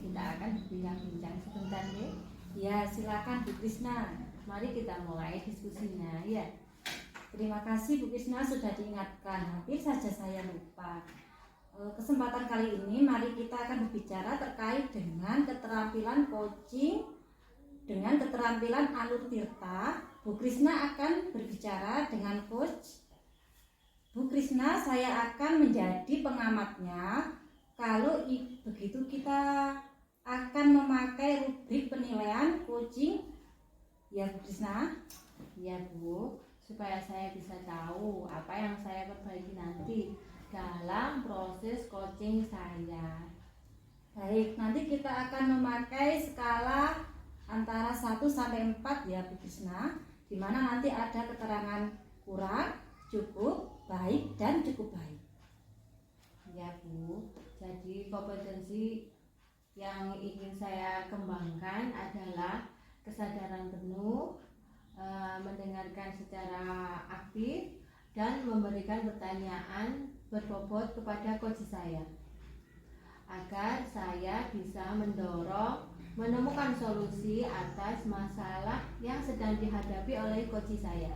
kita akan berbincang-bincang sebentar ya. Ya, silakan Bu Krisna. Mari kita mulai diskusinya ya. Terima kasih Bu Krisna sudah diingatkan. Hampir saja saya lupa. Kesempatan kali ini mari kita akan berbicara terkait dengan keterampilan coaching dengan keterampilan Alur Tirta. Bu Krisna akan berbicara dengan coach. Bu Krisna, saya akan menjadi pengamatnya. Kalau begitu kita akan memakai rubrik penilaian coaching ya Bu Krisna. Ya Bu, supaya saya bisa tahu apa yang saya perbaiki nanti dalam proses coaching saya. Baik, nanti kita akan memakai skala antara 1 sampai 4 ya Bu Krisna, di mana nanti ada keterangan kurang, cukup, baik, dan cukup baik. Ya Bu, jadi kompetensi yang ingin saya kembangkan adalah kesadaran penuh, mendengarkan secara aktif, dan memberikan pertanyaan berbobot kepada coach saya agar saya bisa mendorong menemukan solusi atas masalah yang sedang dihadapi oleh coach saya.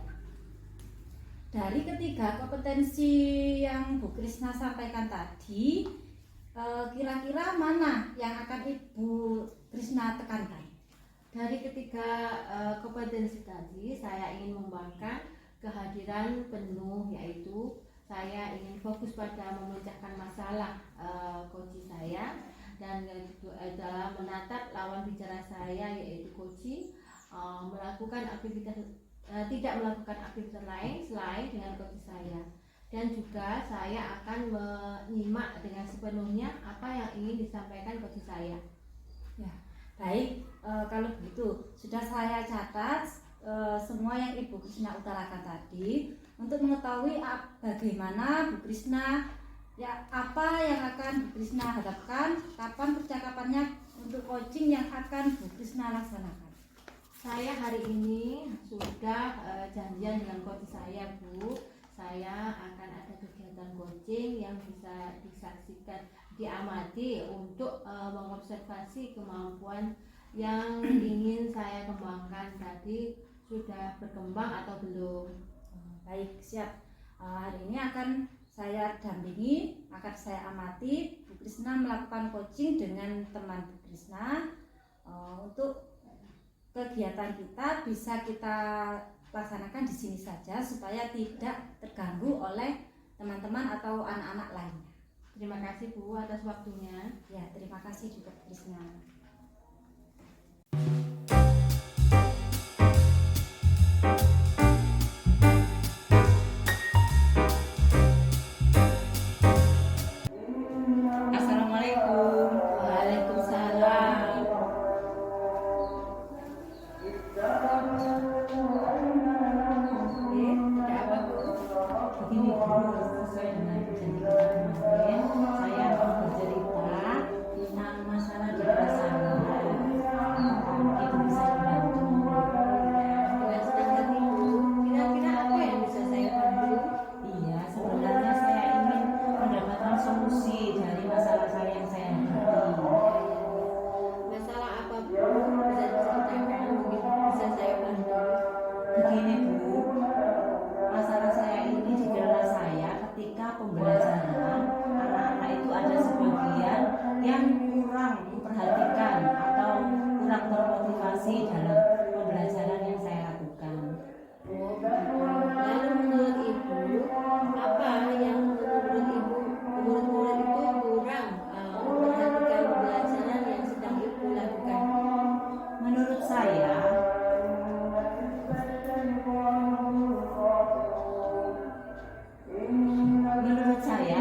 Dari ketiga kompetensi yang Bu Krisna sampaikan tadi, kira-kira mana yang akan Ibu Krisna tekankan? Dari ketiga kompetensi tadi, saya ingin mengembangkan kehadiran penuh, yaitu saya ingin fokus pada memecahkan masalah coach saya, dan dalam menatap lawan bicara saya yaitu coach, melakukan aktivitas tidak melakukan aktivitas lain selain dengan coach saya, dan juga saya akan menyimak dengan sepenuhnya apa yang ingin disampaikan coach saya. Ya, baik, kalau begitu sudah saya catat semua yang Ibu Krisna utarakan tadi untuk mengetahui bagaimana Bu Krisna ya apa yang akan Bu Krisna hadapkan, kapan percakapannya untuk coaching yang akan Bu Krisna laksanakan. Saya hari ini sudah janjian dengan coach saya Bu. Saya akan ada kegiatan coaching yang bisa disaksikan, diamati untuk mengobservasi kemampuan yang ingin saya kembangkan tadi sudah berkembang atau belum. Baik, siap. Hari ini akan saya dampingi, akan saya amati Bu Krisna melakukan coaching dengan teman Bu Krisna. Untuk kegiatan kita bisa kita laksanakan di sini saja supaya tidak terganggu oleh teman-teman atau anak-anak lainnya. Terima kasih Bu atas waktunya. Ya, terima kasih juga Bu Krisna. Assalamualaikum. Waalaikumsalam. Ada apa Bu? Begini Bu, sesuai dengan janji kemarin, saya akan bercerita tentang masalah di pasangan. Itu bisa dibantu. Dengan senang hati Bu. Kira-kira apa yang bisa saya bantu? Iya, sebenarnya saya ingin mendapatkan solusi dari masalah saya yang saya hadapi. Masalah apa Bu? Bisa diceritakan, mungkin bisa saya bantu. Begini Bu, masalah saya ini cedera saya ketika pembelajaran. Anak-anak itu ada sebagian yang kurang memperhatikan atau kurang termotivasi dalam pembelajaran yang saya lakukan. Oh, lalu menurut Ibu, apa yang menurut Ibu, menurut itu kurang memperhatikan pembelajaran yang sedang Ibu lakukan? Menurut saya,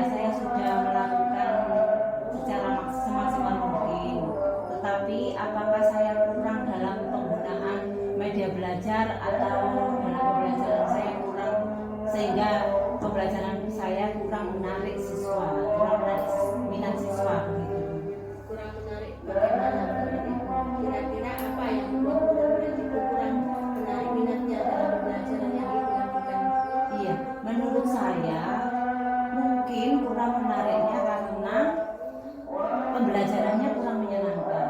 saya sudah melakukan secara semaksimal mungkin. Tetapi apakah saya kurang dalam penggunaan media belajar atau dalam pembelajaran saya kurang sehingga pembelajaran saya kurang menarik siswa, kurang menarik minat siswa begitu. Kurang menarik bagaimana menurut Ibu? Kira-kira apa yang membuat murid-murid Ibu kurang menarik minatnya dalam pembelajaran yang Ibu lakukan? Iya, menurut saya mungkin kurang menariknya karena pembelajarannya kurang menyenangkan.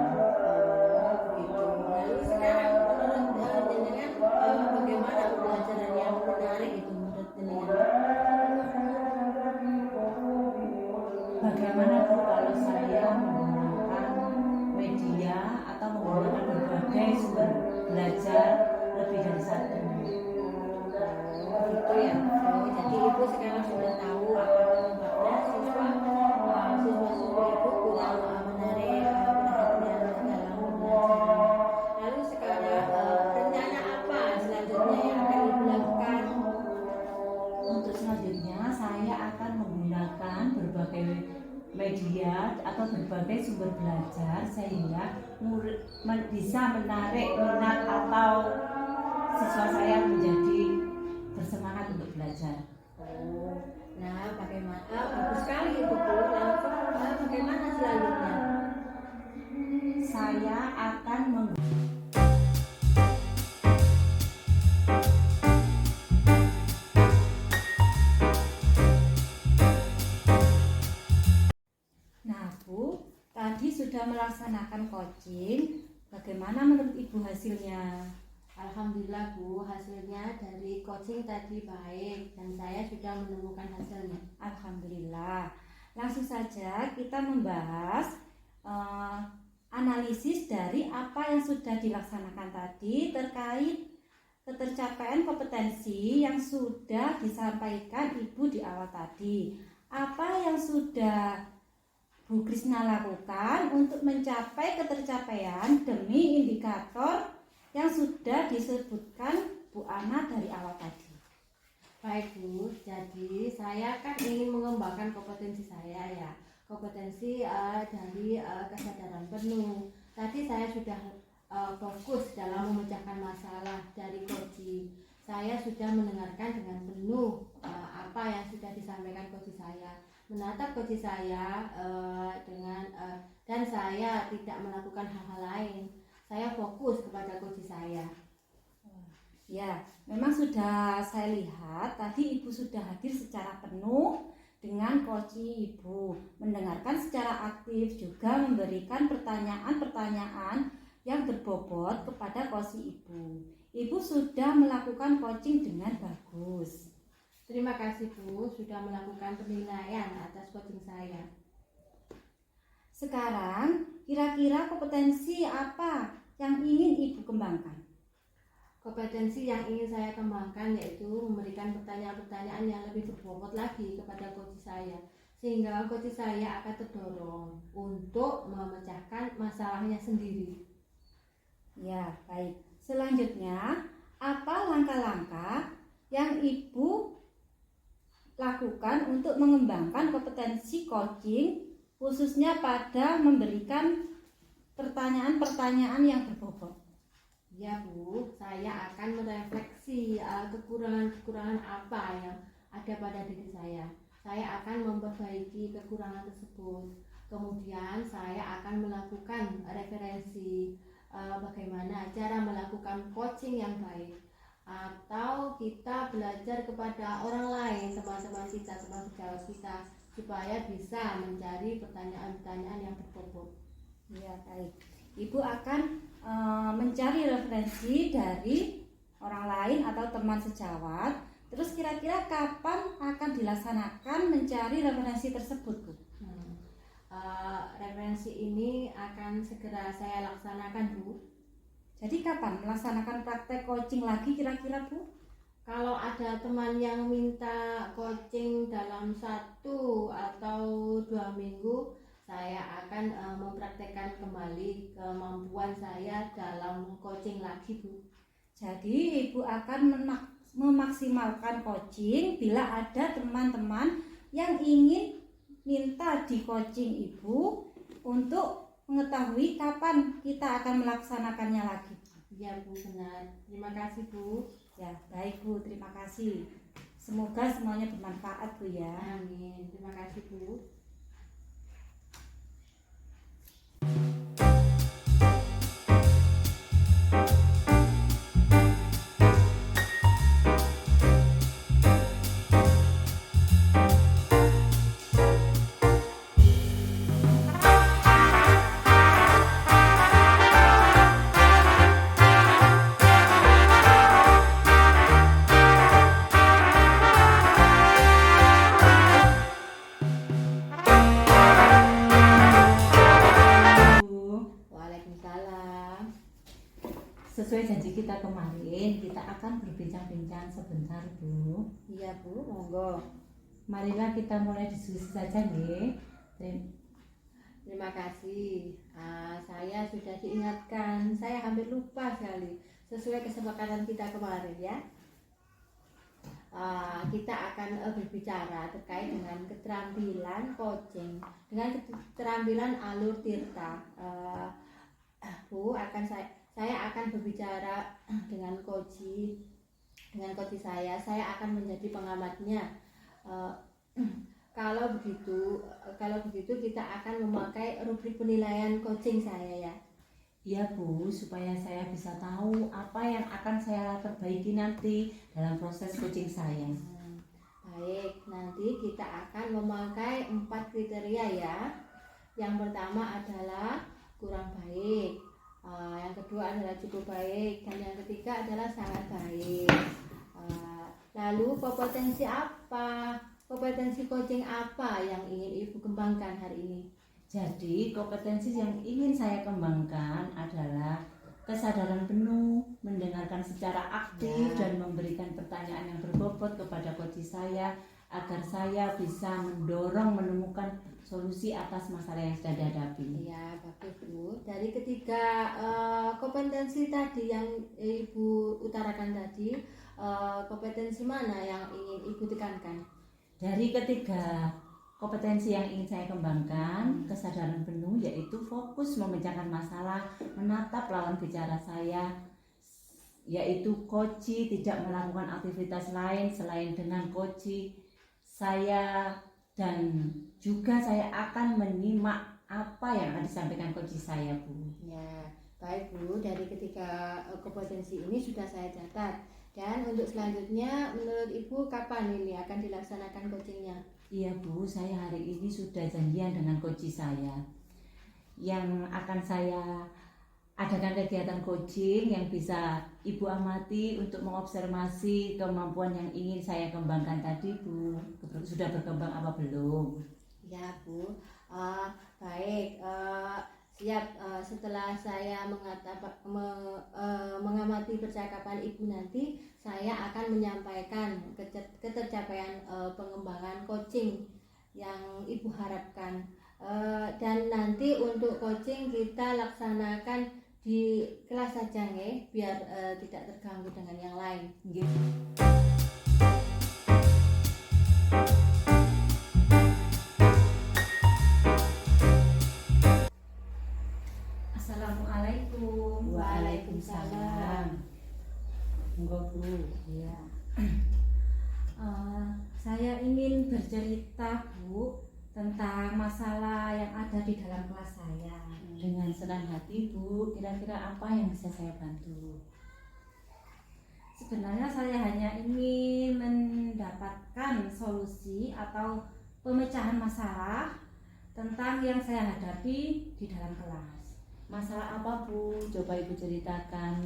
bisa menarik minat atau siswa saya menjadi bersemangat untuk belajar. Oh, nah bagaimana? Bagus sekali itu Bu. Langsung bagaimana selanjutnya? Saya akan Nah, Bu, tadi sudah melaksanakan coaching. Bagaimana menurut Ibu hasilnya? Alhamdulillah Bu, hasilnya dari coaching tadi baik dan saya sudah menemukan hasilnya. Alhamdulillah. Langsung saja kita membahas analisis dari apa yang sudah dilaksanakan tadi terkait ketercapaian kompetensi yang sudah disampaikan Ibu di awal tadi. Apa yang sudah Bu Krisna lakukan untuk mencapai ketercapaian demi indikator yang sudah disebutkan Bu Ana dari awal tadi. Baik Bu, jadi saya kan ingin mengembangkan kompetensi saya ya. Kompetensi dari kesadaran penuh. Tadi saya sudah fokus dalam memecahkan masalah dari coaching. Saya sudah mendengarkan dengan penuh apa yang sudah disampaikan coach saya, menatap coach saya dan saya tidak melakukan hal-hal lain. Saya fokus kepada coach saya. Ya, memang sudah saya lihat tadi Ibu sudah hadir secara penuh dengan coaching Ibu, mendengarkan secara aktif, juga memberikan pertanyaan-pertanyaan yang berbobot kepada coaching Ibu. Ibu sudah melakukan coaching dengan bagus. Terima kasih Bu, sudah melakukan penilaian atas coaching saya. Sekarang, kira-kira kompetensi apa yang ingin Ibu kembangkan? Kompetensi yang ingin saya kembangkan yaitu memberikan pertanyaan-pertanyaan yang lebih berbobot lagi kepada coach saya, sehingga coach saya akan terdorong untuk memecahkan masalahnya sendiri. Ya, baik. Selanjutnya, apa langkah-langkah yang Ibu lakukan untuk mengembangkan kompetensi coaching, khususnya pada memberikan pertanyaan-pertanyaan yang berbobot? Ya Bu, saya akan merefleksi kekurangan-kekurangan apa yang ada pada diri saya. Saya akan memperbaiki kekurangan tersebut. Kemudian saya akan melakukan referensi bagaimana cara melakukan coaching yang baik. Atau kita belajar kepada orang lain, teman-teman kita, teman sejawat kita, supaya bisa mencari pertanyaan-pertanyaan yang berbobot. Ya, baik. Ibu akan mencari referensi dari orang lain atau teman sejawat. Terus kira-kira kapan akan dilaksanakan mencari referensi tersebut, Bu? Referensi ini akan segera saya laksanakan Bu. Jadi kapan melaksanakan praktek coaching lagi kira-kira, Bu? Kalau ada teman yang minta coaching dalam 1 atau 2 minggu, saya akan mempraktekkan kembali kemampuan saya dalam coaching lagi Bu. Jadi Ibu akan memaksimalkan coaching bila ada teman-teman yang ingin minta di coaching Ibu untuk mengetahui kapan kita akan melaksanakannya lagi. Ya Bu, benar. Terima kasih Bu. Ya, baik Bu, terima kasih. Semoga semuanya bermanfaat Bu ya. Amin. Terima kasih Bu. Sesuai janji kita kemarin, kita akan berbincang-bincang sebentar, Bu. Iya Bu, monggo. Marilah kita mulai diskusi saja, nggih. Terima kasih. Saya sudah diingatkan, saya hampir lupa sekali. Sesuai kesepakatan kita kemarin ya. Kita akan berbicara terkait dengan keterampilan coaching, dengan keterampilan alur tirta. Bu, saya akan berbicara dengan coach saya. Saya akan menjadi pengamatnya. Eh, kalau begitu kita akan memakai rubrik penilaian coaching saya ya. Iya Bu, supaya saya bisa tahu apa yang akan saya perbaiki nanti dalam proses coaching saya. Baik, nanti kita akan memakai 4 kriteria ya. Yang pertama adalah kurang baik, yang kedua adalah cukup baik, dan yang ketiga adalah sangat baik. Lalu kompetensi coaching apa yang ingin Ibu kembangkan hari ini? Jadi kompetensi yang ingin saya kembangkan adalah kesadaran penuh, mendengarkan secara aktif dan memberikan pertanyaan yang berbobot kepada coach saya agar saya bisa mendorong menemukan solusi atas masalah yang sedang dihadapi. Ya, bagus Bu. Dari ketiga kompetensi tadi yang Ibu utarakan tadi, kompetensi mana yang ingin Ibu tekankan? Dari ketiga kompetensi yang ingin saya kembangkan, kesadaran penuh yaitu fokus memecahkan masalah, menatap lawan bicara saya, yaitu coach tidak melakukan aktivitas lain selain dengan coach saya, dan juga saya akan menyimak apa yang akan disampaikan coach saya Bu. Ya, baik Bu. Dari ketiga kompetensi ini sudah saya catat. Dan untuk selanjutnya, menurut Ibu kapan ini akan dilaksanakan coachingnya? Iya Bu, saya hari ini sudah janjian dengan coach saya yang akan saya adakan kegiatan coaching yang bisa Ibu amati untuk mengobservasi kemampuan yang ingin saya kembangkan tadi Bu. Sudah berkembang apa belum? Ya Bu, baik, siap. Setelah saya mengamati percakapan Ibu nanti, saya akan menyampaikan ketercapaian pengembangan coaching yang Ibu harapkan. Dan nanti untuk coaching kita laksanakan di kelas saja nggih, biar tidak terganggu dengan yang lain. Assalamualaikum. Waalaikumsalam. Enggak Bu. Ya. Saya ingin bercerita Bu tentang masalah yang ada di dalam kelas saya. Dengan senang hati Bu, kira-kira apa yang bisa saya bantu? Sebenarnya saya hanya ingin mendapatkan solusi atau pemecahan masalah tentang yang saya hadapi di dalam kelas. Masalah apa Bu? Coba Ibu ceritakan,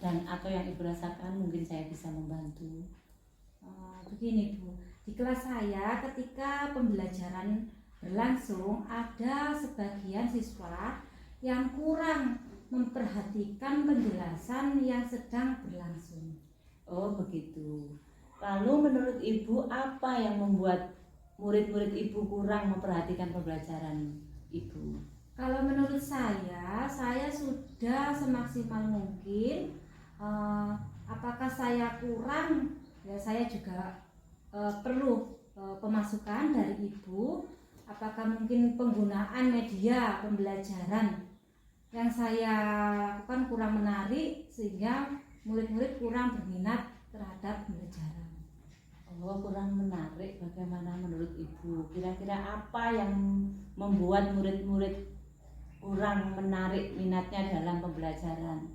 dan atau yang Ibu rasakan mungkin saya bisa membantu. Begini Bu, di kelas saya ketika pembelajaran berlangsung ada sebagian siswa yang kurang memperhatikan penjelasan yang sedang berlangsung. Oh begitu. Lalu menurut Ibu apa yang membuat murid-murid Ibu kurang memperhatikan pembelajaran Ibu? Kalau menurut saya sudah semaksimal mungkin. Apakah saya kurang? Ya saya juga perlu pemasukan dari Ibu. Apakah mungkin penggunaan media pembelajaran yang saya lakukan kurang menarik sehingga murid-murid kurang berminat terhadap pembelajaran? Oh kurang menarik, bagaimana menurut Ibu? Kira-kira apa yang membuat murid-murid kurang menarik minatnya dalam pembelajaran?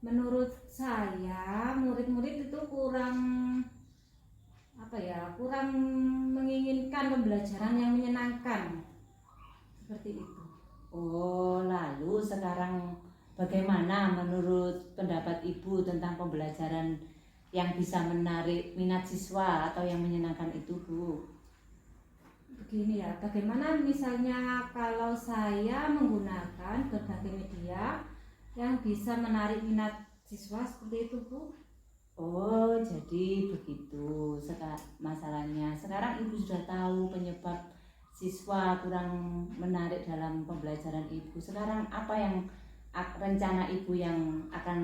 Menurut saya murid-murid itu kurang menginginkan pembelajaran yang menyenangkan seperti itu. Oh lalu sekarang bagaimana menurut pendapat Ibu tentang pembelajaran yang bisa menarik minat siswa atau yang menyenangkan itu Bu? Begini ya, bagaimana misalnya kalau saya menggunakan berbagai media yang bisa menarik minat siswa seperti itu Bu? Oh jadi begitu masalahnya. Sekarang Ibu sudah tahu penyebab siswa kurang menarik dalam pembelajaran Ibu. Sekarang apa yang rencana Ibu yang akan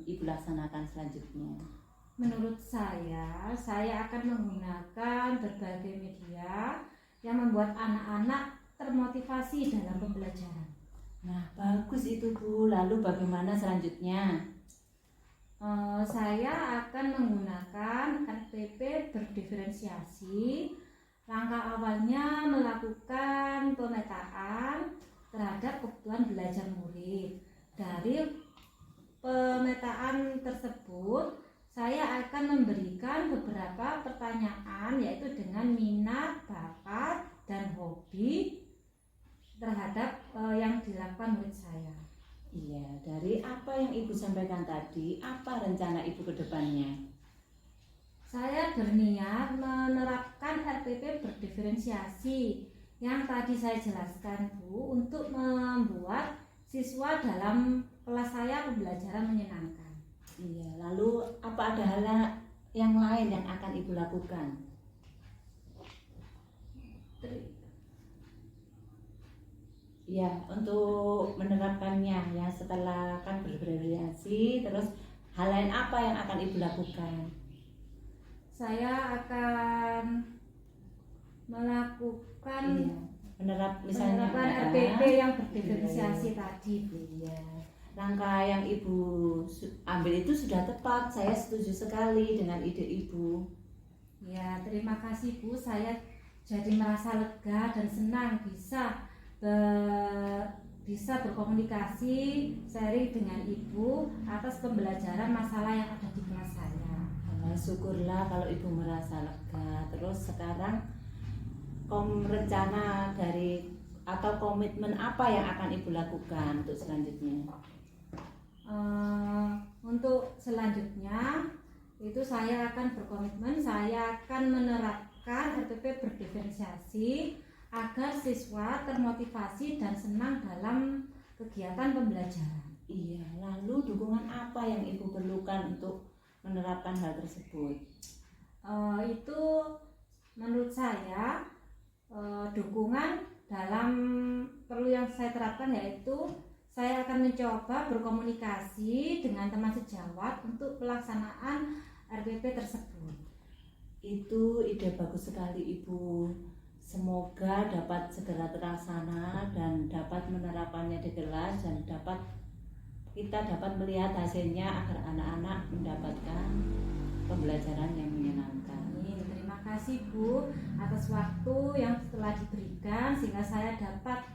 Ibu laksanakan selanjutnya? Menurut saya akan menggunakan berbagai media yang membuat anak-anak termotivasi dalam pembelajaran. Nah, bagus itu Bu. Lalu bagaimana selanjutnya? Saya akan menggunakan RPP berdiferensiasi. Langkah awalnya melakukan pemetaan terhadap kebutuhan belajar murid. Dari pemetaan tersebut, saya akan memberikan beberapa pertanyaan, yaitu dengan minat, bakat, dan hobi terhadap yang dilakukan murid saya. Iya, dari apa yang Ibu sampaikan tadi, apa rencana Ibu ke depannya? Saya berniat menerapkan RPP berdiferensiasi yang tadi saya jelaskan Bu, untuk membuat siswa dalam kelas saya pembelajaran menyenangkan. Iya, lalu apa ada hal yang lain yang akan Ibu lakukan? Ya, untuk menerapkannya ya, setelah kan bervariasi, terus hal lain apa yang akan Ibu lakukan? Saya akan melakukan Misalnya menerapkan RPP yang berdiferensiasi tadi Bu. Iya, langkah yang Ibu ambil itu sudah tepat. Saya setuju sekali dengan ide Ibu. Ya, terima kasih Bu. Saya jadi merasa lega dan senang bisa berkomunikasi, sharing dengan Ibu atas pembelajaran masalah yang ada di kelas saya. Syukurlah kalau Ibu merasa lega. Terus sekarang rencana dari atau komitmen apa yang akan Ibu lakukan untuk selanjutnya? Untuk selanjutnya itu saya akan berkomitmen, saya akan menerapkan RPP berdiferensiasi agar siswa termotivasi dan senang dalam kegiatan pembelajaran. Iya, lalu dukungan apa yang Ibu perlukan untuk menerapkan hal tersebut? Itu menurut saya dukungan dalam perlu yang saya terapkan, yaitu saya akan mencoba berkomunikasi dengan teman sejawat untuk pelaksanaan RPP tersebut. Itu ide bagus sekali Ibu. Semoga dapat segera terlaksana dan dapat menerapkannya di kelas dan kita dapat melihat hasilnya agar anak-anak mendapatkan pembelajaran yang menyenangkan. Terima kasih Bu atas waktu yang telah diberikan sehingga saya dapat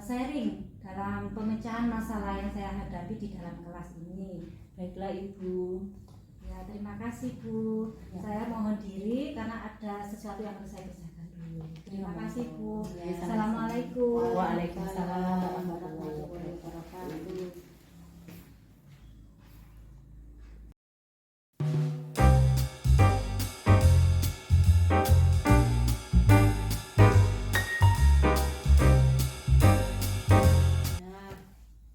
sharing dalam pemecahan masalah yang saya hadapi di dalam kelas ini. Baiklah Ibu. Ya, terima kasih Bu. Ya. Saya mohon diri karena ada sesuatu yang harus saya kerjakan dulu. Terima kasih Bu. Ya, Assalamualaikum. Waalaikumsalam warahmatullahi wabarakatuh. Nah,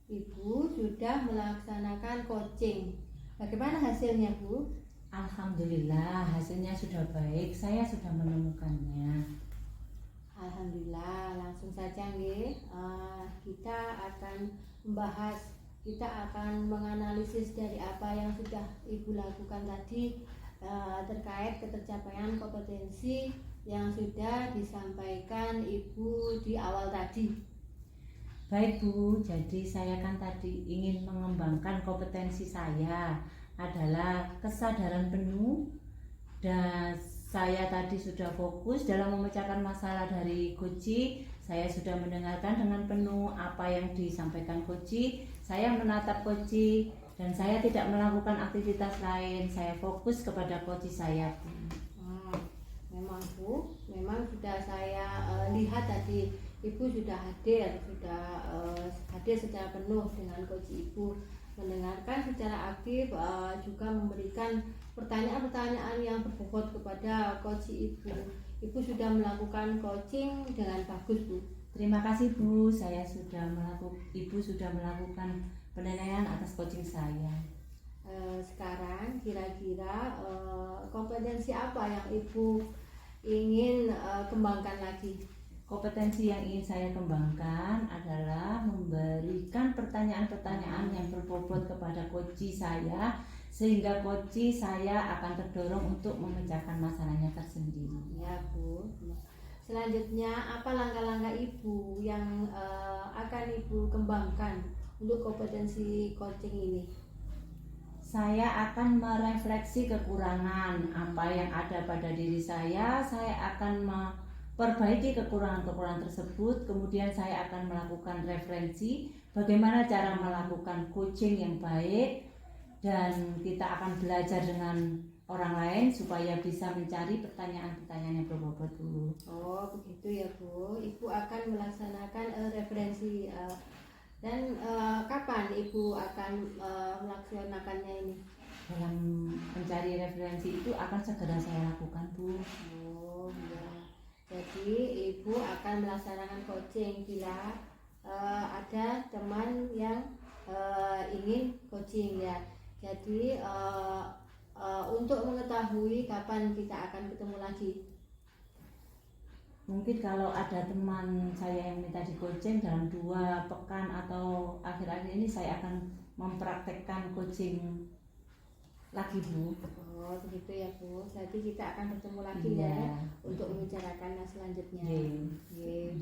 Ibu sudah melaksanakan coaching. Bagaimana hasilnya Bu? Alhamdulillah hasilnya sudah baik. Saya sudah menemukannya. Alhamdulillah, langsung saja nggih. Kita akan membahas, kita akan menganalisis dari apa yang sudah Ibu lakukan tadi terkait ketercapaian kompetensi yang sudah disampaikan Ibu di awal tadi. Baik Bu, jadi saya kan tadi ingin mengembangkan kompetensi saya adalah kesadaran penuh, dan saya tadi sudah fokus dalam memecahkan masalah dari Koci. Saya sudah mendengarkan dengan penuh apa yang disampaikan Koci. Saya menatap Koci dan saya tidak melakukan aktivitas lain. Saya fokus kepada Koci saya Bu. Memang Bu, memang sudah saya lihat tadi Ibu sudah hadir secara penuh dengan Koci Ibu, mendengarkan secara aktif, juga memberikan pertanyaan-pertanyaan yang berbobot kepada Koci Ibu. Ibu sudah melakukan coaching dengan bagus Bu. Terima kasih Bu, Ibu sudah melakukan penilaian atas coaching saya. Sekarang kira-kira kompetensi apa yang Ibu ingin kembangkan lagi? Kompetensi yang ingin saya kembangkan adalah memberikan pertanyaan-pertanyaan yang berbobot kepada Koci saya, sehingga Koci saya akan terdorong untuk memecahkan masalahnya tersendiri. Ya Bu, selanjutnya apa langkah-langkah Ibu yang akan Ibu kembangkan untuk kompetensi coaching ini? Saya akan merefleksi kekurangan apa yang ada pada diri saya akan memperbaiki kekurangan-kekurangan tersebut, kemudian saya akan melakukan referensi bagaimana cara melakukan coaching yang baik, dan kita akan belajar dengan orang lain supaya bisa mencari pertanyaan-pertanyaan yang berbobot, Bu. Oh begitu ya Bu, Ibu akan melaksanakan referensi dan kapan Ibu akan melaksanakannya ini? Dalam mencari referensi itu akan segera saya lakukan, Bu. Oh ya, jadi Ibu akan melaksanakan coaching bila ada teman yang ingin coaching ya. Jadi untuk mengetahui kapan kita akan ketemu lagi. Mungkin kalau ada teman saya yang minta di coaching dalam 2 pekan atau akhir-akhir ini saya akan mempraktekkan coaching lagi, Bu. Oh begitu ya Bu, jadi kita akan bertemu lagi Iya. ya untuk membicarakan selanjutnya. Iya.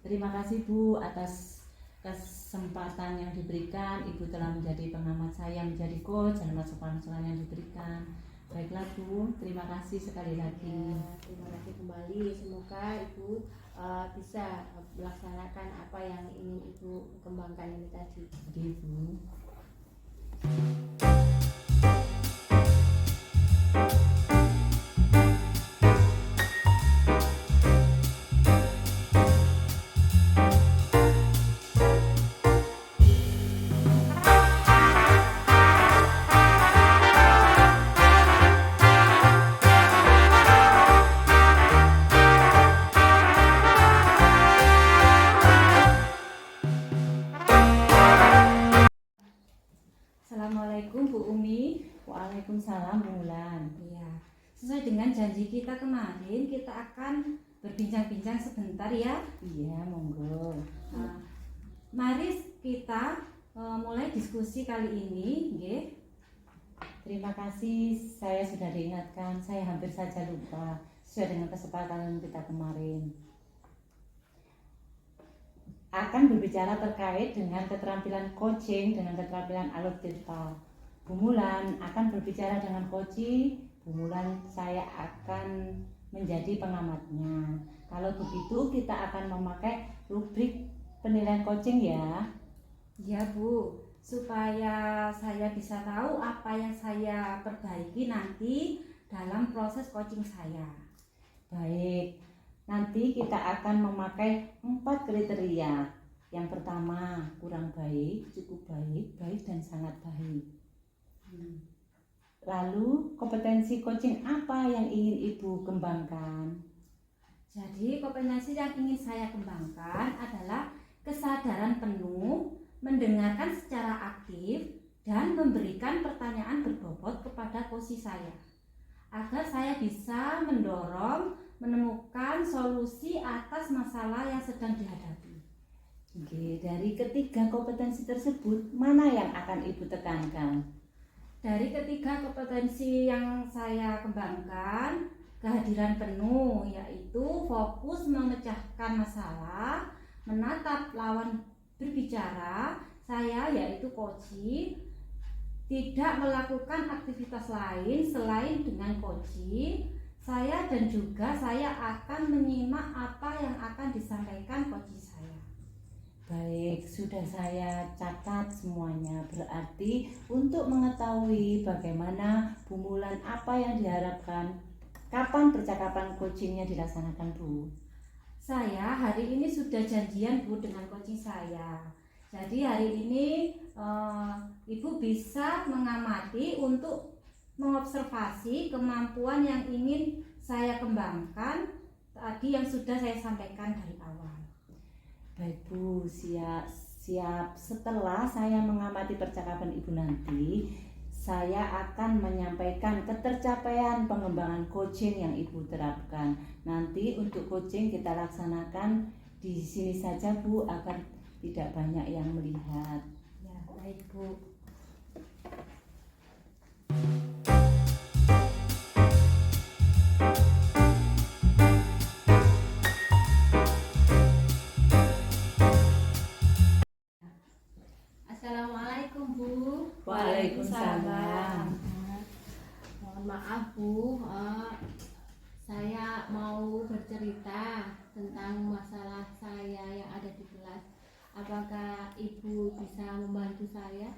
Terima kasih, Bu, atas kesempatan yang diberikan. Ibu telah menjadi pengamat saya, menjadi coach, dan masukan-masukan yang diberikan. Baiklah, Bu, terima kasih sekali lagi. Ya, terima kasih kembali. Semoga Ibu bisa melaksanakan apa yang ingin Ibu kembangkan ini tadi. Oke, Bu. Assalamualaikum Bu Umi. Waalaikumsalam, Bu Wulan. Iya, sesuai dengan janji kita kemarin, kita akan berbincang-bincang sebentar ya. Iya, monggo. Nah, mari kita mulai diskusi kali ini, nggih. Terima kasih, saya sudah diingatkan. Saya hampir saja lupa sesuai dengan kesepakatan kita kemarin. Akan berbicara terkait dengan keterampilan coaching dengan keterampilan alutsista. Bu Wulan akan berbicara dengan coaching, Bu Wulan saya akan menjadi pengamatnya. Kalau begitu kita akan memakai rubrik penilaian coaching ya. Ya Bu, supaya saya bisa tahu apa yang saya perbaiki nanti dalam proses coaching saya. Baik, nanti kita akan memakai 4 kriteria. Yang pertama, kurang baik, cukup baik, baik dan sangat baik. Lalu, kompetensi coaching apa yang ingin Ibu kembangkan? Jadi kompetensi yang ingin saya kembangkan adalah kesadaran penuh, mendengarkan secara aktif, dan memberikan pertanyaan berbobot kepada coach saya, agar saya bisa mendorong menemukan solusi atas masalah yang sedang dihadapi. Oke, dari ketiga kompetensi tersebut, mana yang akan Ibu tekankan? Dari ketiga kompetensi yang saya kembangkan, kehadiran penuh, yaitu fokus memecahkan masalah, menatap lawan berbicara, saya yaitu coaching, tidak melakukan aktivitas lain selain dengan coaching. Saya dan juga saya akan menyimak apa yang akan disampaikan coach saya. Baik, sudah saya catat semuanya. Berarti untuk mengetahui bagaimana Bu Wulan apa yang diharapkan, kapan percakapan coachingnya dilaksanakan, Bu? Saya hari ini sudah janjian Bu dengan coaching saya. Jadi hari ini Ibu bisa mengamati untuk mengobservasi kemampuan yang ingin saya kembangkan tadi yang sudah saya sampaikan dari awal. Baik, Bu, siap. Setelah saya mengamati percakapan Ibu nanti, saya akan menyampaikan ketercapaian pengembangan coaching yang Ibu terapkan. Nanti untuk coaching kita laksanakan di sini saja, Bu, agar tidak banyak yang melihat. Ya, baik Bu. Assalamualaikum Bu. Waalaikumsalam. Mohon maaf Bu, saya mau bercerita tentang masalah saya yang ada di kelas. Apakah Ibu bisa membantu saya?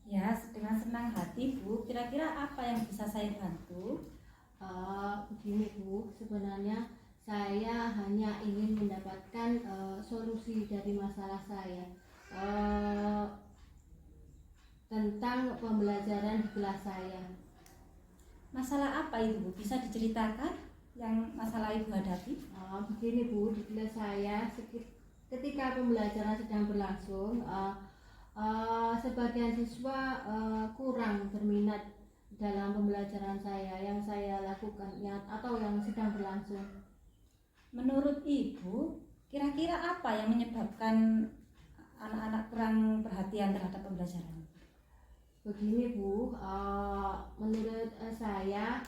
Ya, dengan senang hati Bu. Kira-kira apa yang bisa saya bantu? Begini Bu, sebenarnya saya hanya ingin mendapatkan solusi dari masalah saya tentang pembelajaran di kelas saya. Masalah apa itu Bu? Bisa diceritakan yang masalah Ibu hadapi? Begini Bu, di kelas saya ketika pembelajaran sedang berlangsung, sebagian siswa kurang berminat dalam pembelajaran saya yang saya lakukan atau yang sedang berlangsung. Menurut Ibu, kira-kira apa yang menyebabkan anak-anak kurang perhatian terhadap pembelajaran? Begini Bu, menurut saya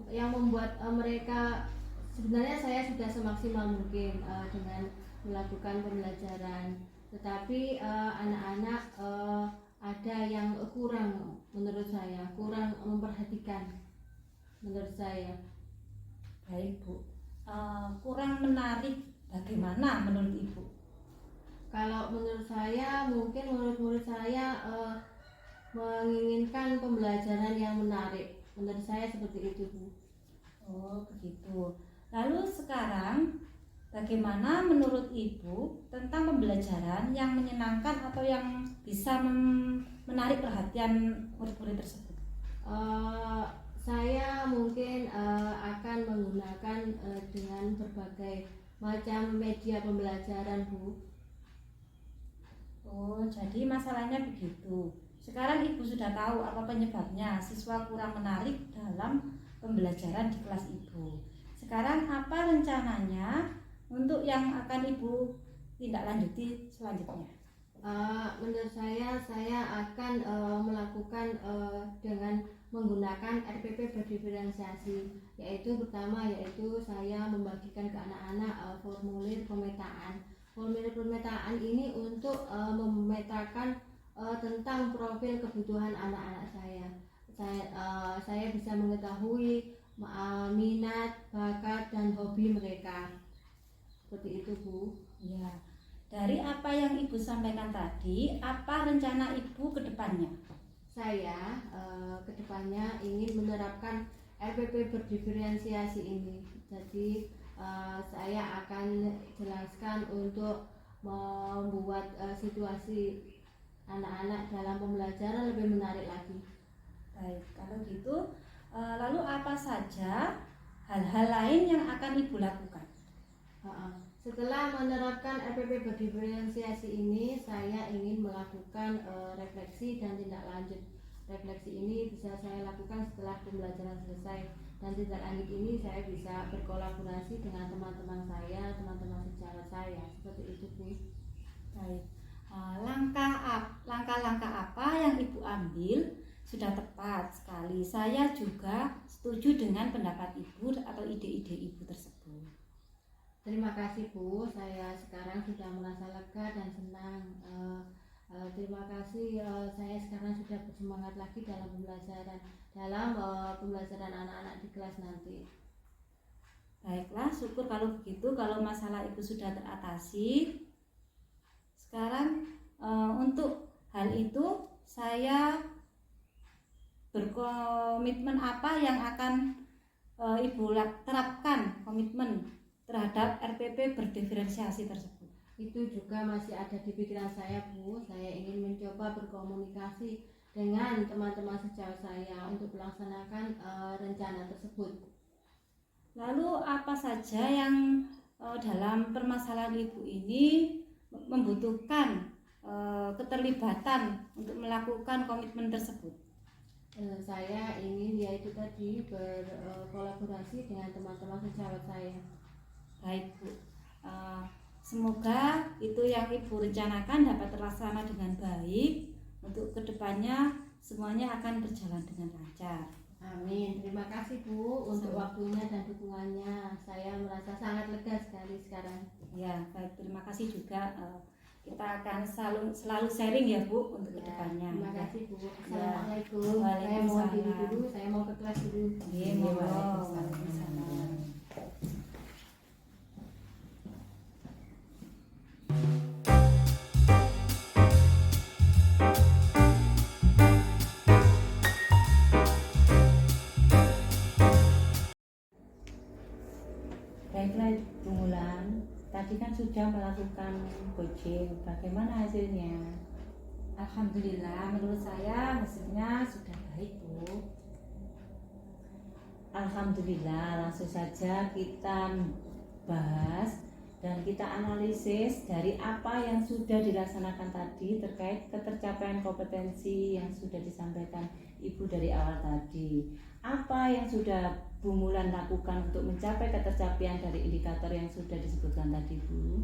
yang membuat mereka, sebenarnya saya sudah semaksimal mungkin dengan melakukan pembelajaran, tetapi anak-anak ada yang kurang, menurut saya kurang memperhatikan, menurut saya. Baik Bu, kurang menarik bagaimana menurut Ibu? Kalau menurut saya, mungkin menurut saya menginginkan pembelajaran yang menarik. Menurut saya seperti itu Bu. Oh begitu. Lalu sekarang bagaimana menurut Ibu tentang pembelajaran yang menyenangkan atau yang bisa menarik perhatian murid-murid tersebut? Saya mungkin akan menggunakan dengan berbagai macam media pembelajaran Bu. Oh, jadi masalahnya begitu. Sekarang Ibu sudah tahu apa penyebabnya siswa kurang menarik dalam pembelajaran di kelas Ibu. Sekarang apa rencananya untuk yang akan Ibu tindak lanjuti selanjutnya? Menurut saya akan melakukan dengan menggunakan RPP berdiferensiasi, yaitu pertama yaitu saya membagikan ke anak-anak formulir pemetaan. Formulir pemetaan ini untuk memetakan tentang profil kebutuhan anak-anak saya. Saya bisa mengetahui minat, bakat, dan hobi mereka. Seperti itu Bu. Ya. Dari apa yang Ibu sampaikan tadi, apa rencana Ibu ke depannya? Saya ke depannya ingin menerapkan RPP berdiferensiasi ini. Jadi saya akan jelaskan untuk membuat situasi anak-anak dalam pembelajaran lebih menarik lagi. Baik, kalau gitu, lalu apa saja hal-hal lain yang akan Ibu lakukan? Setelah menerapkan RPP berdiferensiasi ini, saya ingin melakukan refleksi dan tindak lanjut. Refleksi ini bisa saya lakukan setelah pembelajaran selesai, dan tindak lanjut ini saya bisa berkolaborasi dengan teman-teman saya, teman-teman sejawat saya. Seperti itu Bu. Baik, langkah-langkah apa yang Ibu ambil sudah tepat sekali. Saya juga setuju dengan pendapat Ibu atau ide-ide Ibu tersebut. Terima kasih Bu, saya sekarang sudah merasa lega dan senang. Terima kasih, saya sekarang sudah bersemangat lagi dalam pembelajaran anak-anak di kelas nanti. Baiklah, syukur kalau begitu. Kalau masalah Ibu sudah teratasi, sekarang untuk hal itu saya berkomitmen apa yang akan Ibu terapkan komitmen terhadap RPP berdiferensiasi tersebut. Itu juga masih ada di pikiran saya Bu. Saya ingin mencoba berkomunikasi dengan teman-teman sejawat saya untuk melaksanakan rencana tersebut. Lalu apa saja yang dalam permasalahan Ibu ini membutuhkan keterlibatan untuk melakukan komitmen tersebut? Saya ingin yaitu tadi berkolaborasi dengan teman-teman sejawat saya. Baik Bu, semoga itu yang Ibu rencanakan dapat terlaksana dengan baik. Untuk kedepannya semuanya akan berjalan dengan lancar. Amin. Terima kasih Bu untuk waktunya dan dukungannya. Saya merasa sangat lega sekali sekarang. Ya, baik, terima kasih juga kita akan selalu sharing ya Bu untuk Ya, kedepannya. terima kasih Bu. Assalamualaikum. Saya Waalaikumsalam. mohon diri dulu, saya mau ke kelas dulu. Iya, monggo. Waalaikumsalam. Baiklah Bu Mulan, tadi kan sudah melakukan coaching, bagaimana hasilnya? Alhamdulillah, menurut saya hasilnya sudah baik Bu. Alhamdulillah, langsung saja kita bahas dan kita analisis dari apa yang sudah dilaksanakan tadi terkait ketercapaian kompetensi yang sudah disampaikan Ibu dari awal tadi. Apa yang sudah Bu Mulan lakukan untuk mencapai ketercapaian dari indikator yang sudah disebutkan tadi, Bu?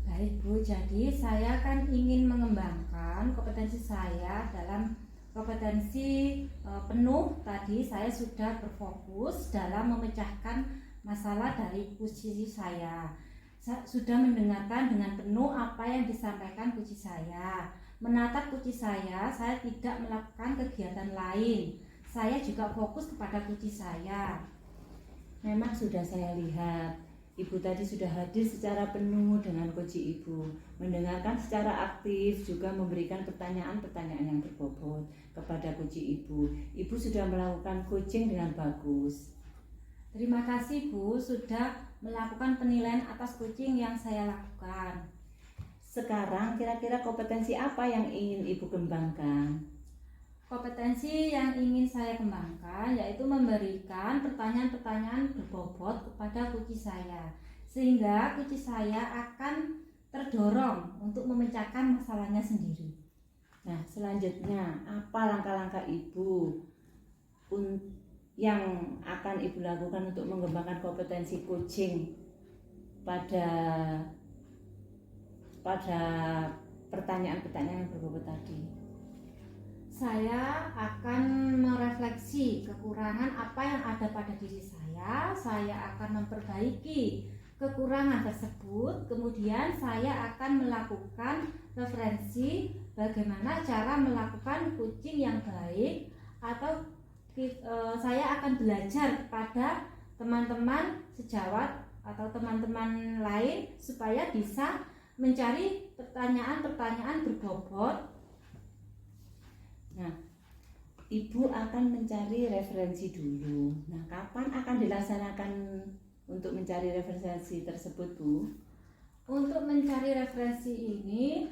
Baik Bu, jadi saya kan ingin mengembangkan kompetensi saya dalam kompetensi penuh. Tadi saya sudah berfokus dalam memecahkan masalah dari kunci saya. Sudah mendengarkan dengan penuh apa yang disampaikan kunci saya. Menatap kunci saya tidak melakukan kegiatan lain. Saya juga fokus kepada kunci saya. Memang sudah saya lihat Ibu tadi sudah hadir secara penuh dengan kunci Ibu, mendengarkan secara aktif, juga memberikan pertanyaan-pertanyaan yang berbobot kepada kunci Ibu. Ibu sudah melakukan coaching dengan bagus. Terima kasih Bu, sudah melakukan penilaian atas coaching yang saya lakukan. Sekarang kira-kira kompetensi apa yang ingin Ibu kembangkan? Kompetensi yang ingin saya kembangkan yaitu memberikan pertanyaan-pertanyaan berbobot kepada kunci saya, sehingga kunci saya akan terdorong untuk memecahkan masalahnya sendiri. Nah, selanjutnya apa langkah-langkah Ibu yang akan Ibu lakukan untuk mengembangkan kompetensi coaching pada pertanyaan-pertanyaan yang berbobot tadi? Saya akan merefleksi kekurangan apa yang ada pada diri saya akan memperbaiki kekurangan tersebut, kemudian saya akan melakukan referensi bagaimana cara melakukan coaching yang baik, atau saya akan belajar kepada teman-teman sejawat atau teman-teman lain supaya bisa mencari pertanyaan-pertanyaan berbobot. Nah, Ibu akan mencari referensi dulu. Nah, kapan akan dilaksanakan untuk mencari referensi tersebut, Bu? Untuk mencari referensi ini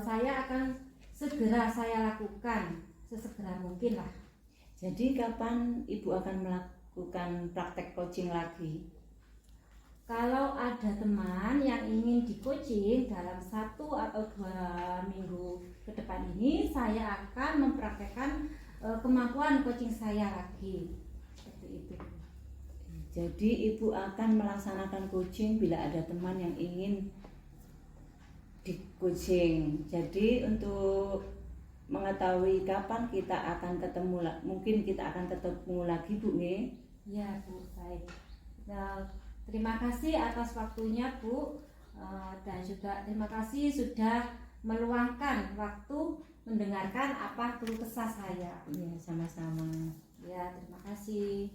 saya akan segera saya lakukan, sesegera mungkin lah. Jadi kapan Ibu akan melakukan praktek coaching lagi? Kalau ada teman yang ingin di coaching dalam 1 atau 2 minggu ke depan ini, saya akan mempraktekkan kemampuan coaching saya lagi. Seperti itu. Jadi Ibu akan melaksanakan coaching bila ada teman yang ingin di coaching. Jadi untuk mengetahui kapan kita akan ketemu, mungkin kita akan ketemu lagi, Bu, nggih? Ya Bu, baik. Nah, terima kasih atas waktunya Bu, dan juga terima kasih sudah meluangkan waktu mendengarkan apa keluh kesah saya. Iya, sama-sama. Ya, terima kasih.